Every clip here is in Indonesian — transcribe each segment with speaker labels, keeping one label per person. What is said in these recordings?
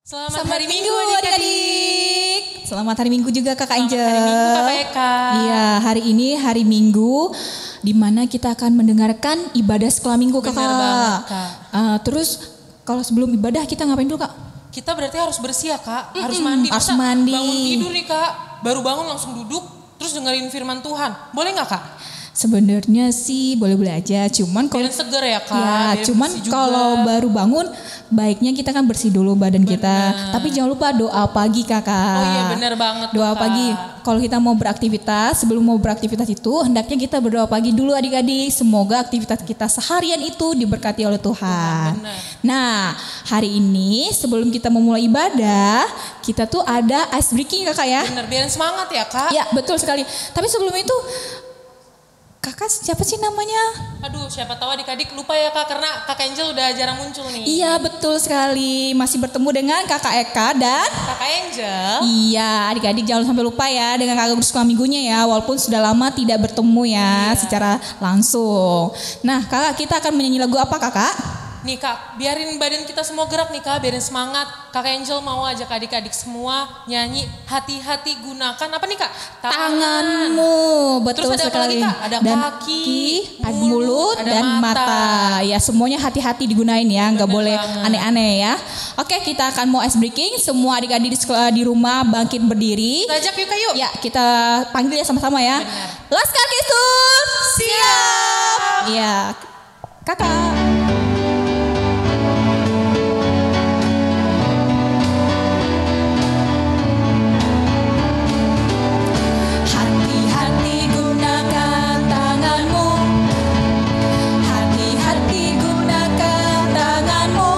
Speaker 1: Selamat hari Minggu adik-adik.
Speaker 2: Selamat hari Minggu juga Kakak Angel.
Speaker 1: Selamat hari Minggu Kakak Eka.
Speaker 2: Iya, hari ini hari Minggu di mana kita akan mendengarkan ibadah sekolah Minggu Kakak.
Speaker 1: Benar banget, Kak.
Speaker 2: Terus kalau sebelum ibadah kita ngapain dulu Kak?
Speaker 1: Kita berarti harus bersih ya Kak, harus mandi.
Speaker 2: Harus
Speaker 1: Masa
Speaker 2: mandi.
Speaker 1: Bangun tidur nih Kak, baru bangun langsung duduk, terus dengerin firman Tuhan. Boleh gak Kak?
Speaker 2: Sebenarnya sih boleh-boleh aja, cuman kalau
Speaker 1: Biar seger ya Kak.
Speaker 2: ya,
Speaker 1: biar
Speaker 2: cuman
Speaker 1: bersih juga.
Speaker 2: kalau baru bangun baiknya kita kan bersih dulu badan kita. Tapi jangan lupa doa pagi Kakak.
Speaker 1: Oh iya benar banget tuh,
Speaker 2: Doa
Speaker 1: Kak.
Speaker 2: pagi. Kalau kita mau beraktivitas, sebelum mau beraktivitas itu hendaknya kita berdoa pagi dulu adik-adik. Semoga aktivitas kita seharian itu diberkati oleh Tuhan.
Speaker 1: Benar.
Speaker 2: Nah, hari ini sebelum kita memulai ibadah, kita tuh ada ice breaking Kakak ya.
Speaker 1: Bener, biar semangat ya Kak.
Speaker 2: Ya, betul sekali. Tapi sebelum itu Kakak siapa sih namanya?
Speaker 1: Aduh siapa tahu adik-adik lupa ya Kak, karena Kak Angel udah jarang muncul nih.
Speaker 2: Iya, betul sekali. Masih bertemu dengan Kakak Eka dan
Speaker 1: Kak Angel.
Speaker 2: iya, adik-adik jangan sampai lupa ya dengan kakak sekolah minggunya ya, walaupun sudah lama tidak bertemu ya secara langsung. Nah, Kakak kita akan menyanyi lagu apa Kakak?
Speaker 1: Nih Kak, biarin badan kita semua gerak nih Kak, biarin semangat. Kak Angel mau ajak adik-adik semua nyanyi hati-hati gunakan apa nih Kak?
Speaker 2: Tanganmu, betul
Speaker 1: Terus ada apa
Speaker 2: sekali.
Speaker 1: lagi, Kak? Ada
Speaker 2: dan
Speaker 1: kaki,
Speaker 2: ada
Speaker 1: mulut,
Speaker 2: mulut
Speaker 1: ada
Speaker 2: dan
Speaker 1: mata.
Speaker 2: mata. Ya, semuanya hati-hati digunain ya, nggak
Speaker 1: Bener
Speaker 2: boleh
Speaker 1: banget.
Speaker 2: aneh-aneh ya. Oke, kita akan mau ice breaking. Semua adik-adik di sekolah di rumah bangkit berdiri.
Speaker 1: Kita ajak yuk Kak yuk.
Speaker 2: Ya, kita panggil ya sama-sama ya.
Speaker 1: Benar.
Speaker 2: Laskar Kistur, siap. Iya, Kakak. Hati-hati gunakan tanganmu. Hati-hati gunakan tanganmu.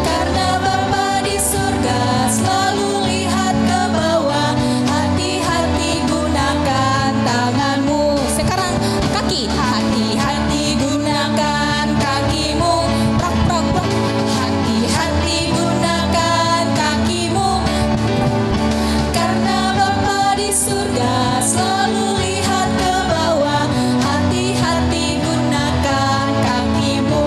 Speaker 2: Karena Bapa di surga selalu lihat ke bawah. Hati-hati gunakan tanganmu. Sekarang kaki. Hati-hati gunakan kakimu. Prok, prok, prok. Hati-hati gunakan kakimu. Karena Bapa di surga selalu lihat ke bawah. Hati-hati gunakan kakimu.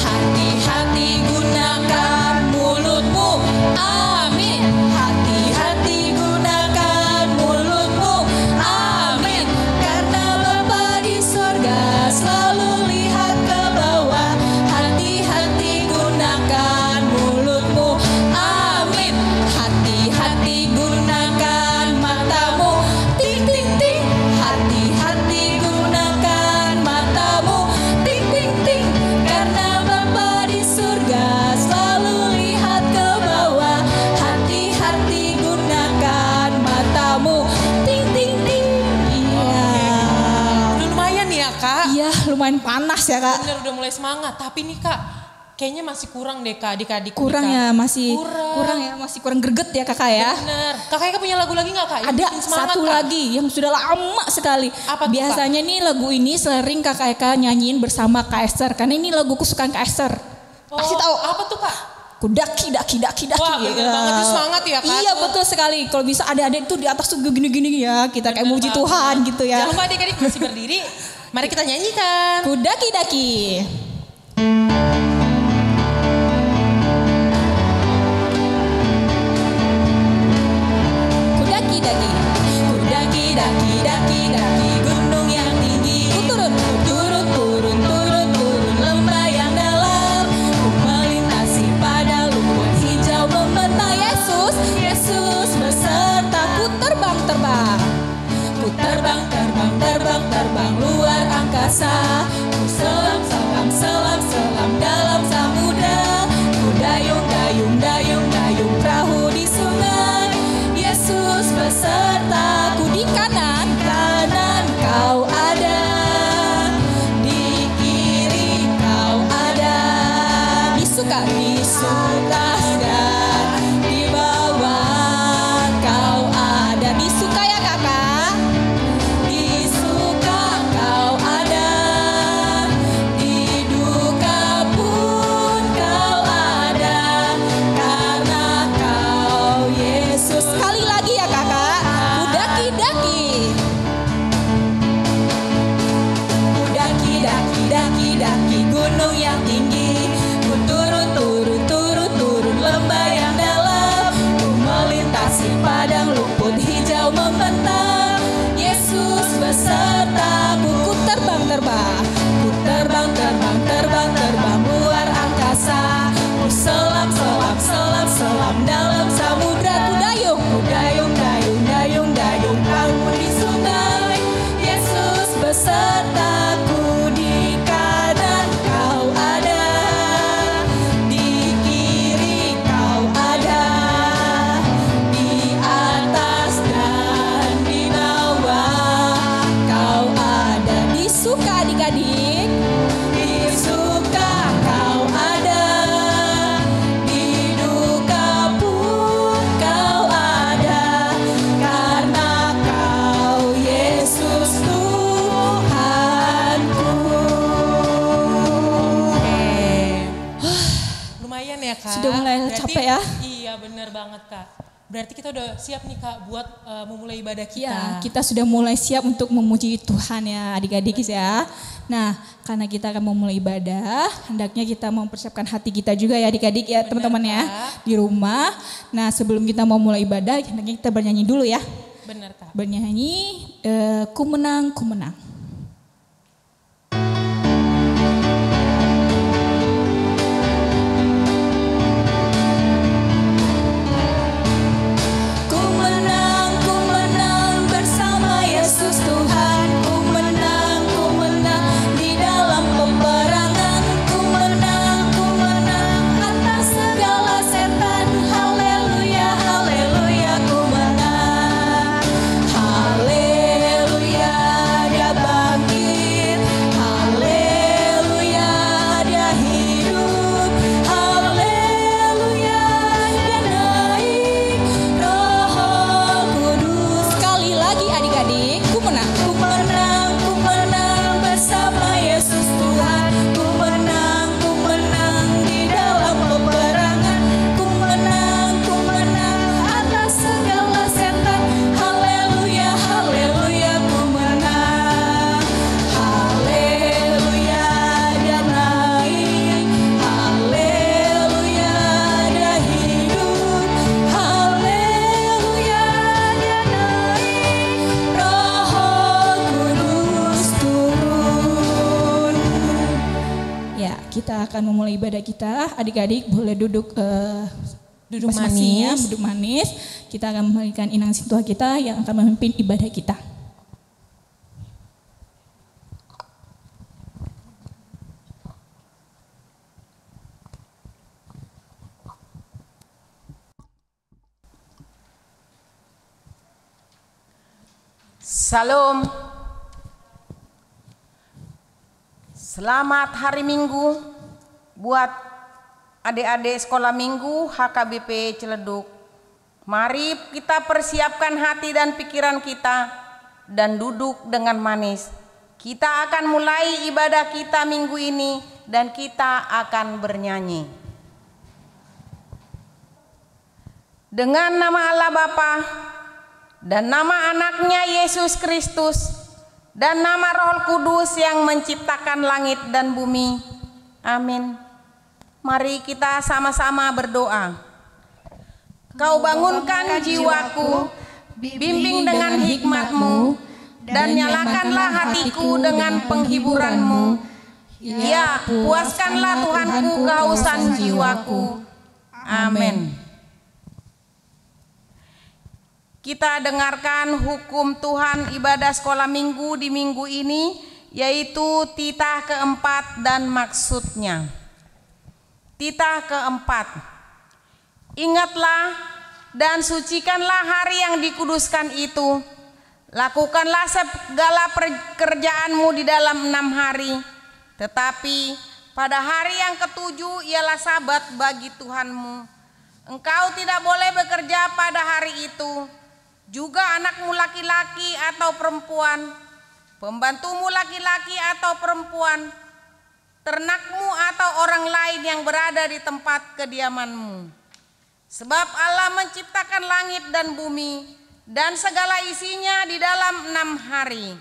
Speaker 2: Hati-hati gunakan mulutmu. Amin. Hati-hati gunakan mulutmu. Amin. Karena Bapa di surga selalu lihat ke bawah. Hati-hati gunakan mulutmu. Amin. Hati-hati gunakan matamu. Ting ting ting. Hati-hati gunakan matamu. Ting ting ting. Karena Bapa di surga selalu lihat ke bawah. Hati-hati gunakan matamu. Ting ting ting. Iya.
Speaker 1: Udah lumayan nih ya Kak.
Speaker 2: Iya, lumayan panas ya Kak.
Speaker 1: Bener udah mulai semangat. Tapi nih Kak, kayaknya masih kurang deh Kak adik-adik.
Speaker 2: Kurang
Speaker 1: nih, Kak.
Speaker 2: ya, masih
Speaker 1: Kurang.
Speaker 2: kurang ya, masih kurang greget ya Kakak ya.
Speaker 1: Bener. Kakak Eka punya lagu lagi gak Kak? Yang
Speaker 2: Ada
Speaker 1: bikin semangat,
Speaker 2: satu
Speaker 1: Kak?
Speaker 2: lagi yang sudah lama sekali.
Speaker 1: Apa tuh,
Speaker 2: Biasanya nih lagu ini sering Kakak Eka nyanyiin bersama Kak Esther. Karena ini lagu kesukaan Kak Esther. Kasih tahu.
Speaker 1: Apa tuh Kak?
Speaker 2: Kudaki, daki, daki, daki.
Speaker 1: Wah, bener banget, itu semangat ya, Kak.
Speaker 2: Iya, betul sekali. Kalau bisa adik-adik tuh di atas tuh gini-gini ya. Kita kayak muji Tuhan gitu ya.
Speaker 1: Jangan lupa adik-adik masih berdiri. Mari kita nyanyikan.
Speaker 2: Kudaki, daki. Kudaki, daki. Kudaki, daki, daki, daki. Gunung yang tinggi. Turun, turun, turun, turun, turun. Lembah yang dalam. Ku melintasi pada lumpur hijau membentang. Yesus, Yesus besertaku terbang, terbang. Ku terbang, terbang, terbang, terbang luar angkasa. Ku selam, selam, selam, selam dalam samudra. Ku dayung, dayung, dayung, dayung perahu di sungai. Yesus besertaku di kanan, kanan kau ada. Di kiri kau ada. Di suka, dan di bawah kau ada. Di suka ya kakak. Di suka kau ada. Di duka pun kau ada. Karena kau Yesus. Sekali lagi ya kakak. Kudaki, daki. Kudaki, daki, daki, daki gunung yang tinggi. Ku turun, turun, turun,
Speaker 1: lumayan ya Kak.
Speaker 2: Sudah mulai capek ya.
Speaker 1: Iya benar banget Kak. Berarti kita udah siap nih Kak buat memulai ibadah kita.
Speaker 2: Ya, kita sudah mulai siap untuk memuji Tuhan ya adik-adik ya. Nah, karena kita akan memulai ibadah, hendaknya kita mempersiapkan hati kita juga ya adik-adik ya teman-teman ya di rumah. Nah, sebelum kita mau mulai ibadah, hendaknya kita bernyanyi dulu ya.
Speaker 1: Benar Kak.
Speaker 2: Bernyanyi Ku Menang, Ku Menang. Kita akan memulai ibadah kita. Adik-adik boleh duduk
Speaker 1: duduk
Speaker 2: manis.
Speaker 1: manis.
Speaker 2: Duduk manis. Kita akan memberikan inang Tuhan kita yang akan memimpin ibadah kita.
Speaker 3: Salam. Selamat hari Minggu buat adik-adik sekolah minggu HKBP Ciledug. Mari kita persiapkan hati dan pikiran kita dan duduk dengan manis. Kita akan mulai ibadah kita minggu ini dan kita akan bernyanyi. Dengan nama Allah Bapa dan nama anaknya Yesus Kristus dan nama Roh Kudus yang menciptakan langit dan bumi. Amin. Mari kita sama-sama berdoa. Kau bangunkan jiwaku, bimbing dengan hikmat-Mu, dan nyalakanlah hatiku dengan penghiburan-Mu. Ya, puaskanlah Tuhanku kehausan jiwaku. Amin. Kita dengarkan hukum Tuhan ibadah sekolah minggu di minggu ini, yaitu titah keempat dan maksudnya. Titah keempat, ingatlah dan sucikanlah hari yang dikuduskan itu. Lakukanlah segala pekerjaanmu di dalam 6 hari. Tetapi pada hari yang ketujuh ialah sabat bagi Tuhanmu. Engkau tidak boleh bekerja pada hari itu. Juga anakmu laki-laki atau perempuan, pembantumu laki-laki atau perempuan, ternakmu atau orang lain yang berada di tempat kediamanmu. Sebab Allah menciptakan langit dan bumi dan segala isinya di dalam 6 hari.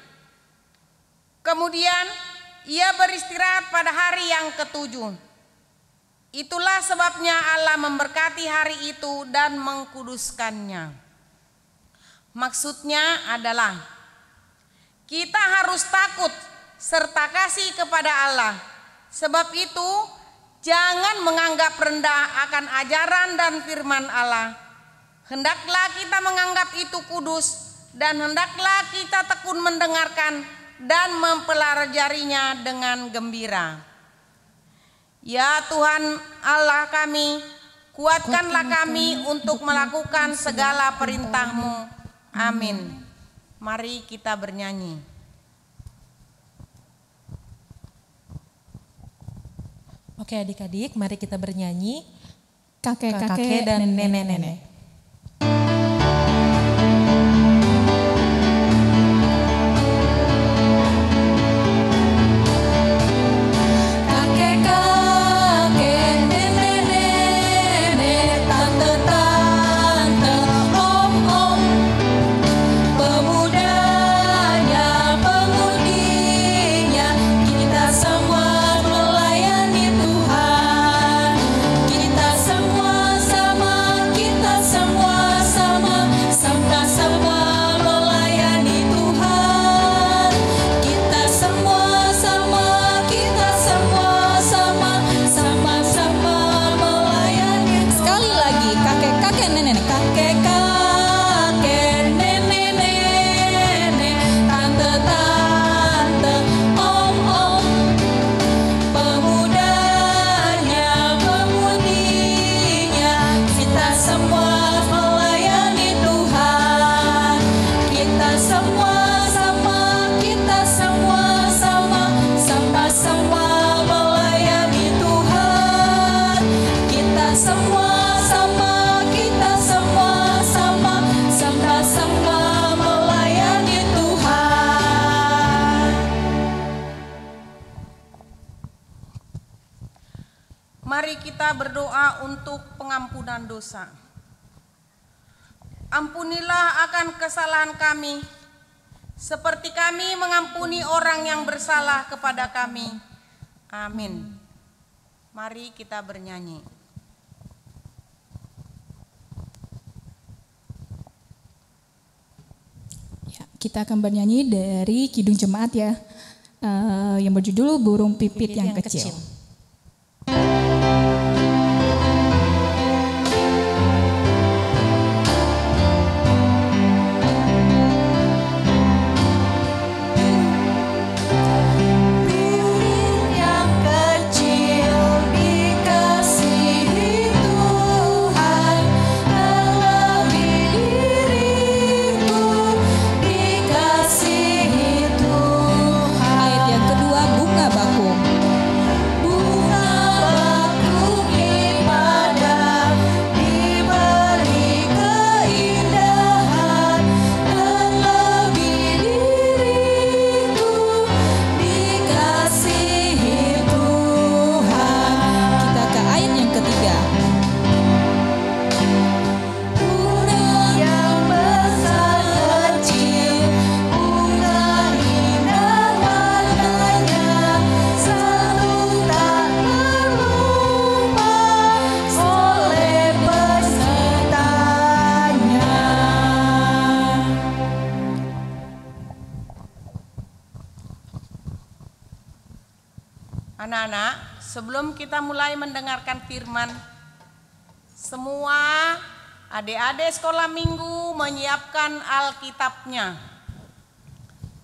Speaker 3: Kemudian ia beristirahat pada hari yang ketujuh. Itulah sebabnya Allah memberkati hari itu dan mengkuduskannya. Maksudnya adalah kita harus takut serta kasih kepada Allah. Sebab itu jangan menganggap rendah akan ajaran dan firman Allah. Hendaklah kita menganggap itu kudus dan hendaklah kita tekun mendengarkan dan mempelajarinya dengan gembira. Ya Tuhan Allah kami, kuatkanlah kami untuk melakukan segala perintah-Mu. Amin. Mari kita bernyanyi.
Speaker 1: Oke adik-adik, mari kita bernyanyi
Speaker 2: Kakek-kakek
Speaker 1: dan nenek-nenek.
Speaker 2: Kakek-kakek, nenek-nenek, semua sama, kita semua sama, sama-sama melayani Tuhan.
Speaker 3: Mari kita berdoa untuk pengampunan dosa. Ampunilah akan kesalahan kami, seperti kami mengampuni orang yang bersalah kepada kami. Amin. Mari kita bernyanyi.
Speaker 2: Ya, kita akan bernyanyi dari Kidung Jemaat ya, yang berjudul Burung Pipit yang Kecil.
Speaker 4: Ayat yang kedua, bunga bakung.
Speaker 3: Anak-anak, sebelum kita mulai mendengarkan firman, semua adik-adik sekolah minggu menyiapkan Alkitabnya.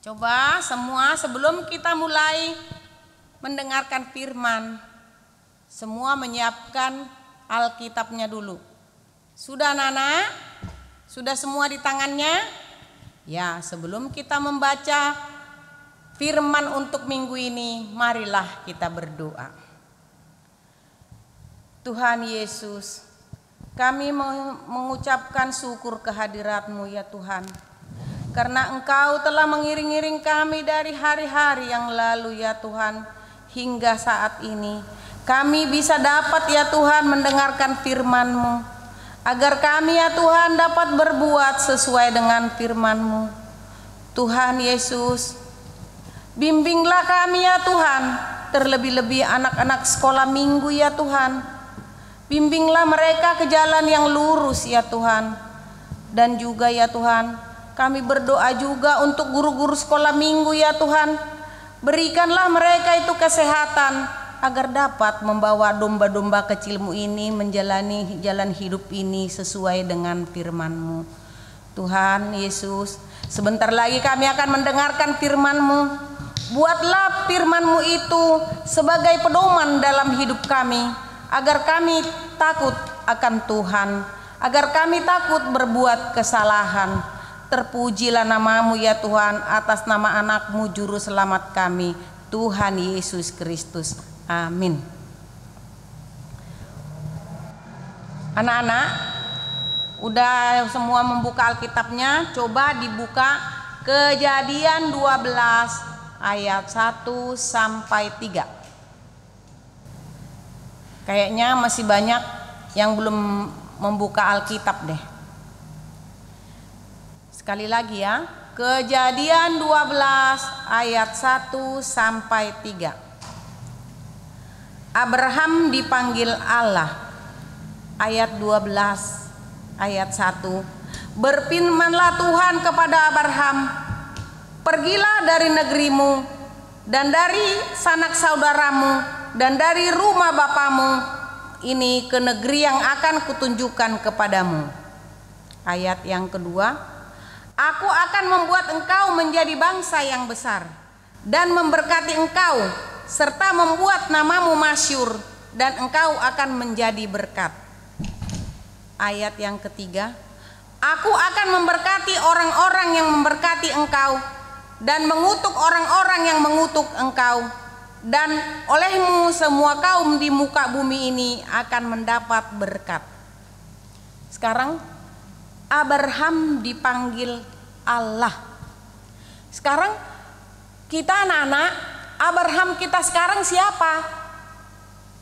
Speaker 3: Coba semua sebelum kita mulai mendengarkan firman, semua menyiapkan Alkitabnya dulu. Sudah anak-anak? Sudah semua di tangannya? Ya, sebelum kita membaca firman untuk minggu ini, marilah kita berdoa. Tuhan Yesus, kami mengucapkan syukur kehadirat-Mu ya Tuhan, karena Engkau telah mengiring-iring kami dari hari-hari yang lalu ya Tuhan, hingga saat ini kami bisa dapat ya Tuhan mendengarkan firman-Mu, agar kami ya Tuhan dapat berbuat sesuai dengan firman-Mu. Tuhan Yesus, bimbinglah kami ya Tuhan, terlebih-lebih anak-anak sekolah minggu ya Tuhan. Bimbinglah mereka ke jalan yang lurus ya Tuhan. Dan juga ya Tuhan, kami berdoa juga untuk guru-guru sekolah minggu ya Tuhan. Berikanlah mereka itu kesehatan, agar dapat membawa domba-domba kecil-Mu ini menjalani jalan hidup ini sesuai dengan firman-Mu. Tuhan Yesus, sebentar lagi kami akan mendengarkan firman-Mu. Buatlah firman-Mu itu sebagai pedoman dalam hidup kami, agar kami takut akan Tuhan, agar kami takut berbuat kesalahan. Terpujilah nama-Mu ya Tuhan, atas nama anak-Mu juru selamat kami, Tuhan Yesus Kristus. Amin. Anak-anak, udah semua membuka Alkitabnya? Coba dibuka Kejadian 12 ayat 1 sampai 3. Kayaknya masih banyak yang belum membuka Alkitab deh. Sekali lagi ya, Kejadian 12 ayat 1 sampai 3. Abraham dipanggil Allah. Ayat 12 ayat 1. Berfirmanlah Tuhan kepada Abraham, pergilah dari negerimu dan dari sanak saudaramu dan dari rumah bapamu ini ke negeri yang akan kutunjukkan kepadamu. Ayat yang kedua, aku akan membuat engkau menjadi bangsa yang besar dan memberkati engkau serta membuat namamu masyhur dan engkau akan menjadi berkat. Ayat yang ketiga, aku akan memberkati orang-orang yang memberkati engkau dan mengutuk orang-orang yang mengutuk engkau, dan olehmu semua kaum di muka bumi ini akan mendapat berkat. Sekarang Abraham dipanggil Allah. Sekarang kita anak-anak, Abraham kita sekarang siapa?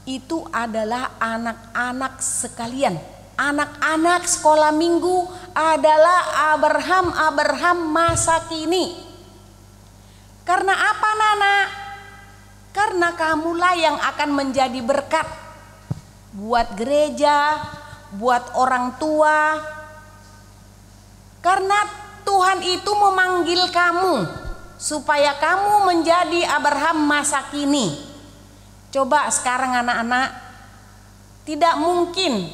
Speaker 3: Itu adalah anak-anak sekalian. Anak-anak sekolah minggu adalah Abraham masa kini. Karena apa, Nana? Karena kamulah yang akan menjadi berkat buat gereja, buat orang tua. Karena Tuhan itu memanggil kamu supaya kamu menjadi Abraham masa kini. Coba sekarang anak-anak, tidak mungkin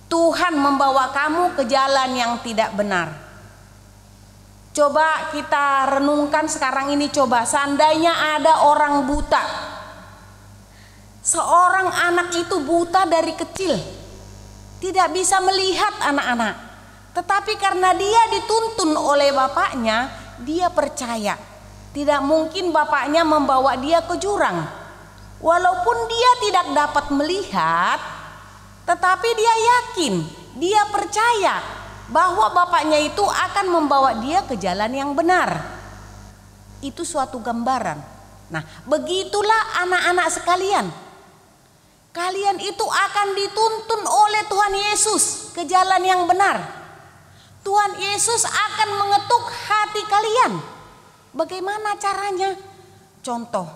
Speaker 3: Tuhan membawa kamu ke jalan yang tidak benar. Coba kita renungkan sekarang ini, coba seandainya ada orang buta. Seorang anak itu buta dari kecil, tidak bisa melihat anak-anak. Tetapi karena dia dituntun oleh bapaknya, dia percaya. Tidak mungkin bapaknya membawa dia ke jurang. Walaupun dia tidak dapat melihat, tetapi dia yakin, dia percaya bahwa bapaknya itu akan membawa dia ke jalan yang benar. Itu suatu gambaran. Nah, begitulah anak-anak sekalian. Kalian itu akan dituntun oleh Tuhan Yesus ke jalan yang benar. Tuhan Yesus akan mengetuk hati kalian. Bagaimana caranya? Contoh,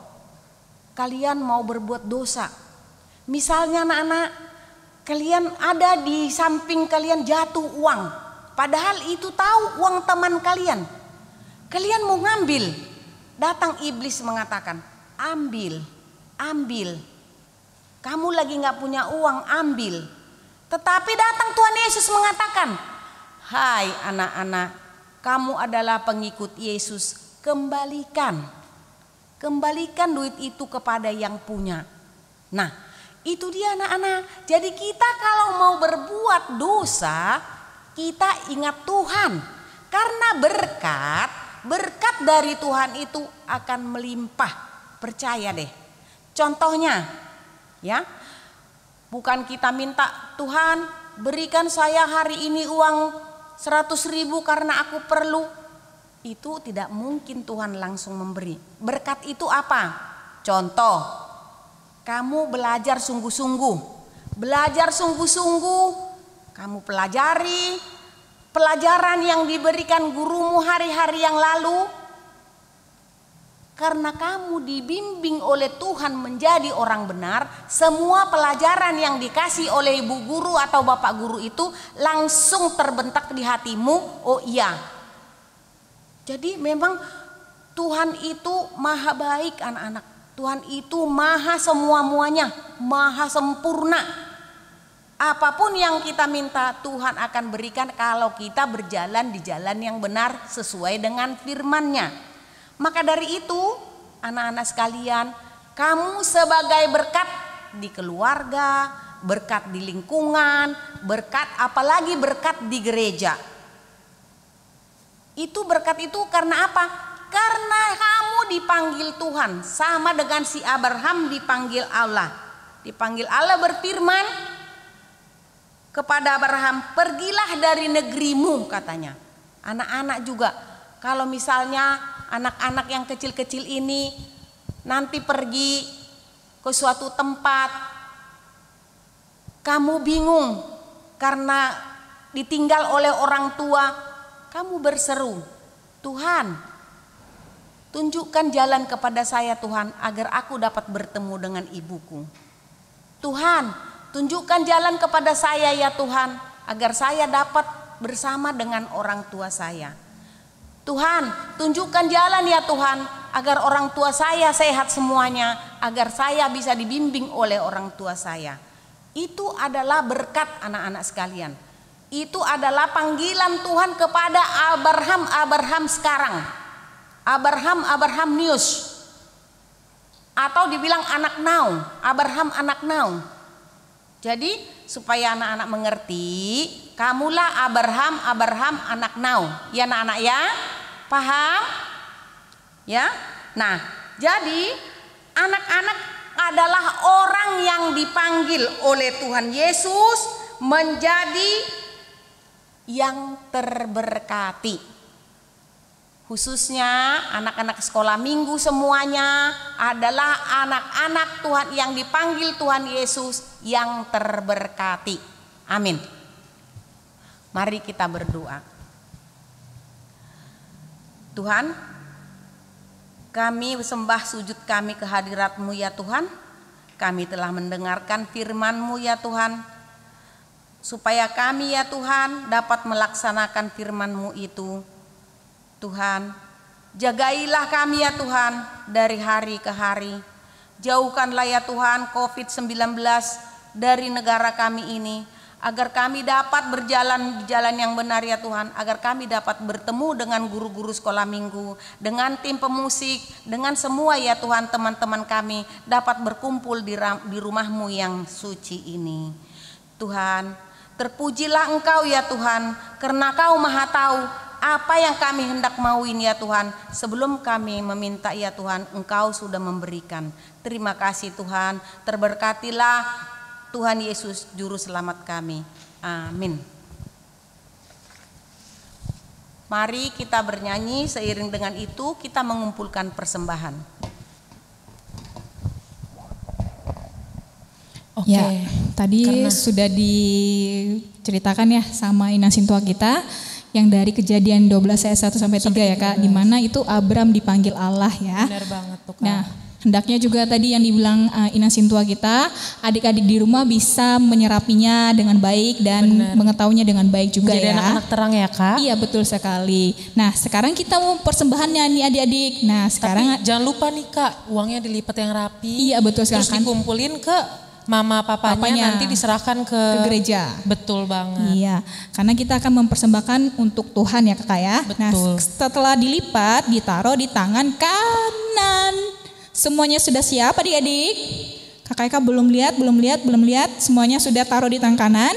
Speaker 3: kalian mau berbuat dosa. Misalnya anak-anak, kalian ada di samping kalian jatuh uang. Padahal itu tahu uang teman kalian. Kalian mau ngambil. Datang iblis mengatakan, ambil, ambil. Kamu lagi gak punya uang, ambil. Tetapi datang Tuhan Yesus mengatakan, hai anak-anak, kamu adalah pengikut Yesus, kembalikan. Kembalikan duit itu kepada yang punya. Nah, itu dia anak-anak. Jadi kita kalau mau berbuat dosa, kita ingat Tuhan. Karena berkat dari Tuhan itu akan melimpah. Percaya deh. Contohnya, ya, bukan kita minta, Tuhan berikan saya hari ini uang 100.000 karena aku perlu. Itu tidak mungkin Tuhan langsung memberi. Berkat itu apa? Contoh, kamu belajar sungguh-sungguh. Belajar sungguh-sungguh, kamu pelajari pelajaran yang diberikan gurumu hari-hari yang lalu. Karena kamu dibimbing oleh Tuhan menjadi orang benar, semua pelajaran yang dikasih oleh ibu guru atau bapak guru itu langsung terbentak di hatimu. Oh iya. Jadi memang Tuhan itu maha baik anak-anak. Tuhan itu maha semua-muanya, maha sempurna. Apapun yang kita minta Tuhan akan berikan kalau kita berjalan di jalan yang benar sesuai dengan firman-Nya. Maka dari itu anak-anak sekalian, kamu sebagai berkat di keluarga, berkat di lingkungan, berkat apalagi berkat di gereja. Itu berkat itu karena apa? Karena kamu dipanggil Tuhan. Sama dengan si Abraham dipanggil Allah. Dipanggil Allah berfirman kepada Abraham, pergilah dari negerimu katanya. Anak-anak juga, kalau misalnya anak-anak yang kecil-kecil ini nanti pergi ke suatu tempat, kamu bingung karena ditinggal oleh orang tua, kamu berseru, Tuhan, tunjukkan jalan kepada saya Tuhan agar aku dapat bertemu dengan ibuku. Tuhan, tunjukkan jalan kepada saya ya Tuhan agar saya dapat bersama dengan orang tua saya. Tuhan, tunjukkan jalan ya Tuhan agar orang tua saya sehat semuanya, agar saya bisa dibimbing oleh orang tua saya. Itu adalah berkat anak-anak sekalian. Itu adalah panggilan Tuhan kepada Abraham sekarang. Abraham News. Atau dibilang anak now, Abraham anak now. Jadi supaya anak-anak mengerti, kamulah Abraham anak now. Ya anak-anak ya? Paham? Ya. Nah, jadi Anak-anak adalah orang yang dipanggil oleh Tuhan Yesus menjadi yang terberkati. Khususnya anak-anak sekolah minggu semuanya adalah anak-anak Tuhan yang dipanggil Tuhan Yesus yang terberkati. Amin. Mari kita berdoa. Tuhan, kami sembah sujud kami ke hadirat-Mu ya Tuhan. Kami telah mendengarkan firman-Mu ya Tuhan. Supaya kami ya Tuhan dapat melaksanakan firman-Mu itu. Tuhan, jagailah kami ya Tuhan dari hari ke hari. Jauhkanlah ya Tuhan COVID-19 dari negara kami ini. Agar kami dapat berjalan di jalan yang benar ya Tuhan. Agar kami dapat bertemu dengan guru-guru sekolah minggu. Dengan tim pemusik. Dengan semua ya Tuhan teman-teman kami. Dapat berkumpul di rumah-Mu yang suci ini. Tuhan, terpujilah Engkau ya Tuhan. Karena Kau maha tahu apa yang kami hendak mauin ya Tuhan. Sebelum kami meminta ya Tuhan, Engkau sudah memberikan. Terima kasih Tuhan. Terberkatilah Tuhan Yesus Juru Selamat kami. Amin. Mari kita bernyanyi, seiring dengan itu kita mengumpulkan persembahan.
Speaker 4: Oke, ya, tadi sudah diceritakan ya sama Inang Sintua kita yang dari Kejadian 12 ayat 1 sampai 3 ya Kak, di mana itu Abram dipanggil Allah ya.
Speaker 1: Benar banget tuh Kak.
Speaker 4: Nah, hendaknya juga tadi yang dibilang Inang Sintua kita, adik-adik di rumah bisa menyerapinya dengan baik dan mengetahuinya dengan baik juga.
Speaker 1: Menjadi
Speaker 4: ya.
Speaker 1: anak-anak terang ya Kak.
Speaker 4: Iya betul sekali. Nah sekarang kita mau persembahannya nih adik-adik. Nah sekarang
Speaker 1: tapi jangan lupa nih Kak, uangnya dilipat yang rapi.
Speaker 4: Iya betul sekali.
Speaker 1: Terus dikumpulin ke mama papanya nanti diserahkan ke
Speaker 4: gereja.
Speaker 1: Betul banget.
Speaker 4: Iya, karena kita akan mempersembahkan untuk Tuhan ya Kakak ya.
Speaker 1: Betul.
Speaker 4: Nah setelah dilipat ditaruh di tangan kanan. Semuanya sudah siap adik-adik? Kakak belum lihat. Semuanya sudah taruh di tangan kanan.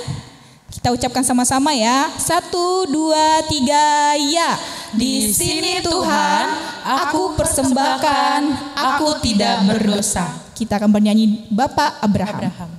Speaker 4: Kita ucapkan sama-sama ya. 1, 2, 3 ya. Di sini Tuhan, aku persembahkan, aku tidak berdosa. Kita akan bernyanyi Bapak Abraham.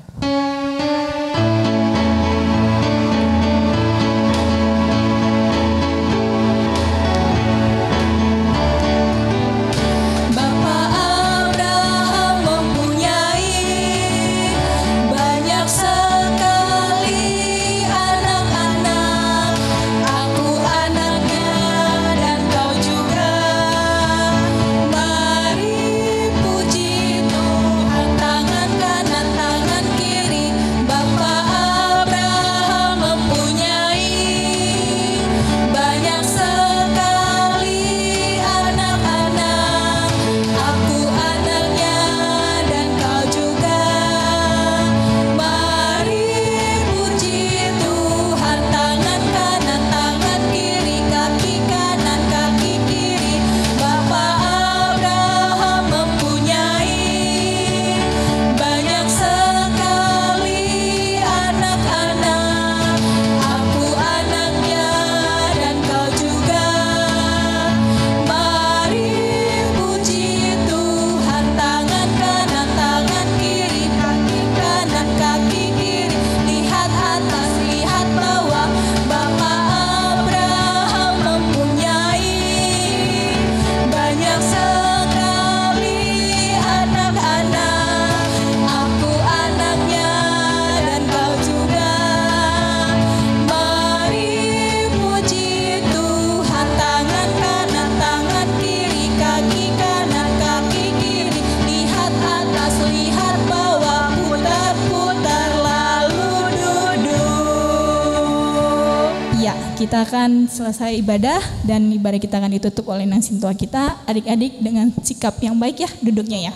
Speaker 4: Kita akan selesai ibadah dan ibadah kita akan ditutup oleh Inang Sintua kita. Adik-adik dengan sikap yang baik ya duduknya ya.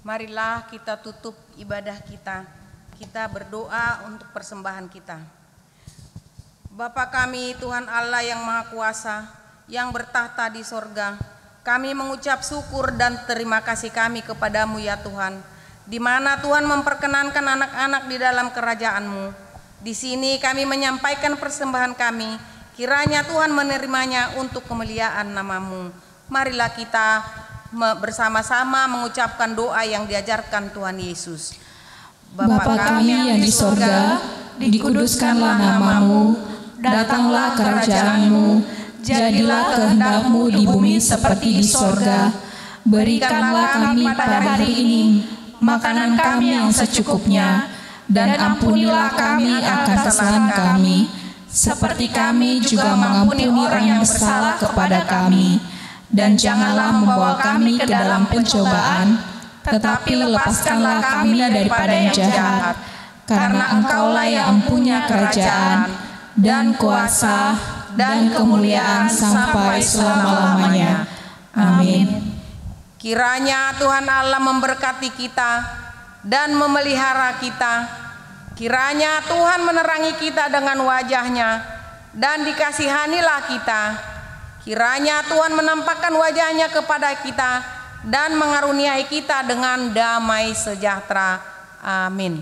Speaker 3: Marilah kita tutup ibadah kita. Kita berdoa untuk persembahan kita. Bapa kami Tuhan Allah yang Maha Kuasa, yang bertahta di sorga, kami mengucap syukur dan terima kasih kami kepadamu ya Tuhan, di mana Tuhan memperkenankan anak-anak di dalam kerajaan-Mu. Di sini kami menyampaikan persembahan kami, kiranya Tuhan menerimanya untuk kemuliaan nama-Mu. Marilah kita bersama-sama mengucapkan doa yang diajarkan Tuhan Yesus.
Speaker 4: Bapa kami yang di sorga, dikuduskanlah namamu, datanglah kerajaan-Mu, jadilah kehendak-Mu di bumi seperti di sorga. Berikanlah kami pada hari ini makanan kami yang secukupnya, dan ampunilah kami akan kesalahan kami, seperti kami juga mengampuni orang yang bersalah kepada kami. Dan janganlah membawa kami ke dalam pencobaan, tetapi lepaskanlah kami daripada yang jahat. Karena Engkaulah yang mempunyai kerajaan, dan kuasa, dan kemuliaan sampai selama-lamanya. Amin.
Speaker 3: Kiranya Tuhan Allah memberkati kita dan memelihara kita. Kiranya Tuhan menerangi kita dengan wajah-Nya dan dikasihanilah kita. Kiranya Tuhan menampakkan wajah-Nya kepada kita dan mengaruniai kita dengan damai sejahtera. Amin.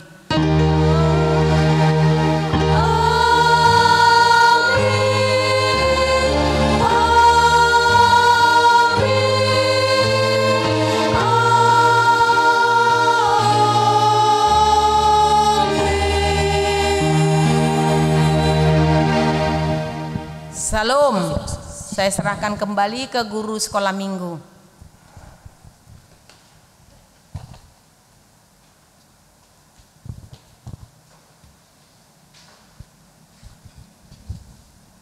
Speaker 3: Salam. Saya serahkan kembali ke guru sekolah minggu.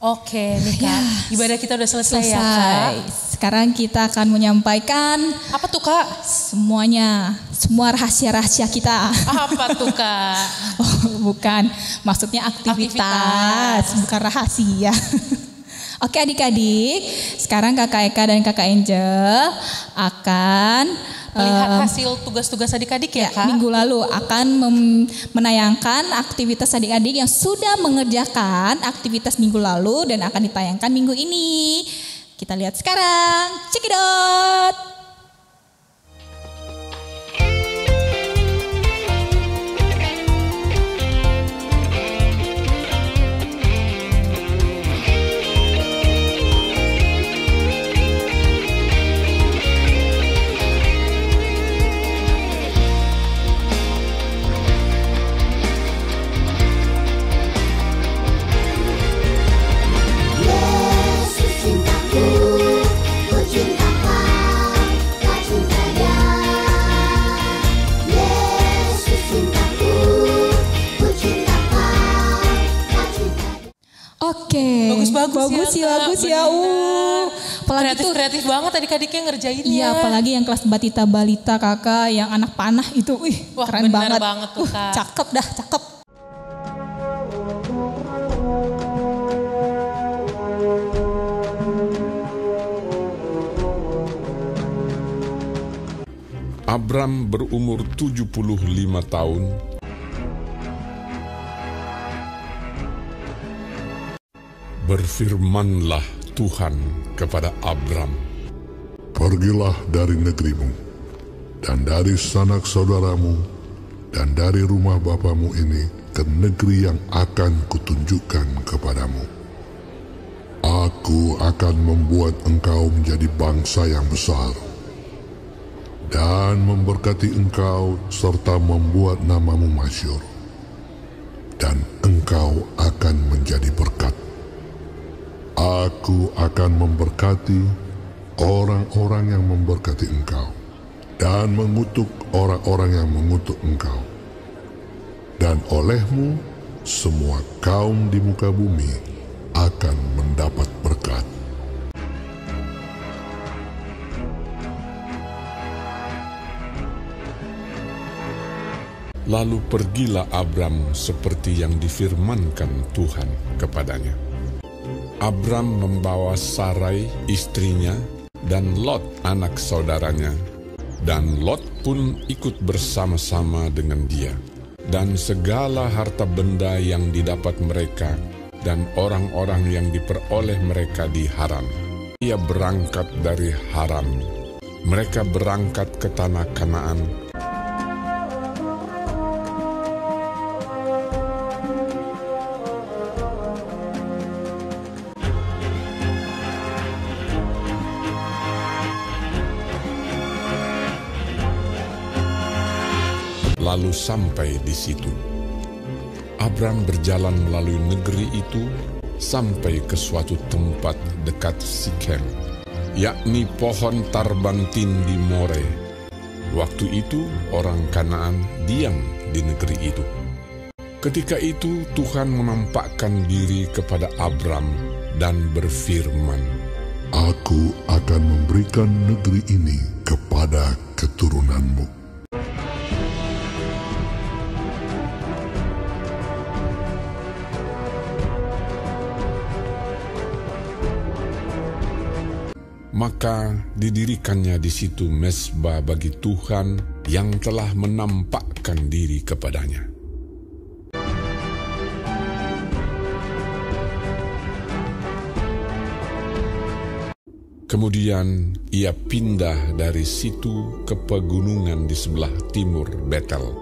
Speaker 1: Oke nih Kak, ibadah kita udah selesai ya Kak.
Speaker 4: Sekarang kita akan menyampaikan
Speaker 1: Apa tuh Kak?
Speaker 4: semuanya, semua rahasia-rahasia kita.
Speaker 1: Apa tuh Kak?
Speaker 4: Oh, bukan, maksudnya aktivitas. Bukan rahasia. Oke adik-adik, sekarang Kakak Eka dan Kakak Angel akan
Speaker 1: Melihat hasil tugas-tugas adik-adik ya Kak?
Speaker 4: minggu lalu akan menayangkan aktivitas adik-adik yang sudah mengerjakan aktivitas minggu lalu dan akan ditayangkan minggu ini. Kita lihat sekarang, cekidot. Oke, bagus ya. Apalagi
Speaker 1: Kreatif banget adik-adiknya ngerjainnya.
Speaker 4: Iya, apalagi yang kelas batita balita kakak, yang anak panah itu,
Speaker 1: Wah,
Speaker 4: keren
Speaker 1: bener
Speaker 4: banget.
Speaker 1: banget tuh, Kak.
Speaker 4: Cakep.
Speaker 5: Abram berumur 75 tahun. Berfirmanlah Tuhan kepada Abram,
Speaker 6: "Pergilah dari negerimu, dan dari sanak saudaramu, dan dari rumah bapamu ini ke negeri yang akan kutunjukkan kepadamu. Aku akan membuat engkau menjadi bangsa yang besar, dan memberkati engkau serta membuat namamu masyhur, dan engkau akan menjadi berkat. Aku akan memberkati orang-orang yang memberkati engkau, dan mengutuk orang-orang yang mengutuk engkau. Dan olehmu, semua kaum di muka bumi akan mendapat berkat."
Speaker 5: Lalu pergilah Abram seperti yang difirmankan Tuhan kepadanya. Abram membawa Sarai istrinya dan Lot anak saudaranya, dan Lot pun ikut bersama-sama dengan dia, dan segala harta benda yang didapat mereka dan orang-orang yang diperoleh mereka di Haran. Ia berangkat dari Haran. Mereka berangkat ke tanah Kanaan. lalu sampai di situ. Abram berjalan melalui negeri itu sampai ke suatu tempat dekat Sikem, yakni pohon tarbantin di More. Waktu itu orang Kanaan diam di negeri itu. Ketika itu Tuhan menampakkan diri kepada Abram dan berfirman,
Speaker 6: Aku akan memberikan negeri ini kepada keturunanmu.
Speaker 5: Maka didirikannya di situ mezbah bagi Tuhan yang telah menampakkan diri kepadanya. Kemudian ia pindah dari situ ke pegunungan di sebelah timur Betel.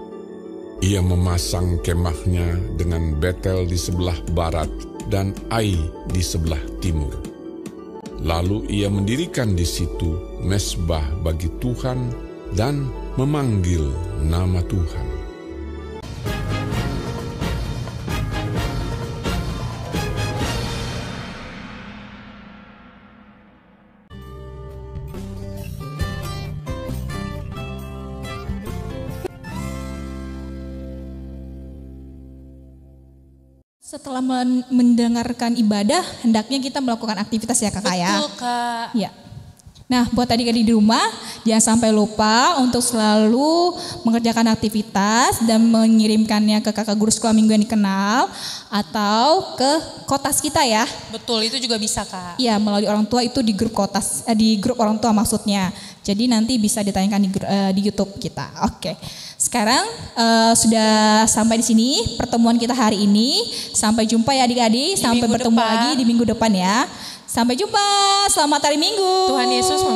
Speaker 5: Ia memasang kemahnya dengan Betel di sebelah barat dan Ai di sebelah timur. Lalu ia mendirikan di situ mezbah bagi Tuhan dan memanggil nama Tuhan.
Speaker 4: Setelah mendengarkan ibadah, hendaknya kita melakukan aktivitas ya kakak ya.
Speaker 1: Betul Kak.
Speaker 4: Ya. Nah, buat adik-adik di rumah, jangan sampai lupa untuk selalu mengerjakan aktivitas dan mengirimkannya ke kakak guru sekolah minggu yang dikenal atau ke kotas kita ya.
Speaker 1: Betul, itu juga bisa Kak.
Speaker 4: Iya, melalui orang tua itu di grup kotas, di grup orang tua maksudnya. Jadi nanti bisa ditanyakan di YouTube kita. Oke. Sekarang sudah sampai di sini pertemuan kita hari ini. Sampai jumpa ya adik-adik. Sampai bertemu lagi di minggu depan ya. Sampai jumpa. Selamat hari Minggu.
Speaker 1: Tuhan Yesus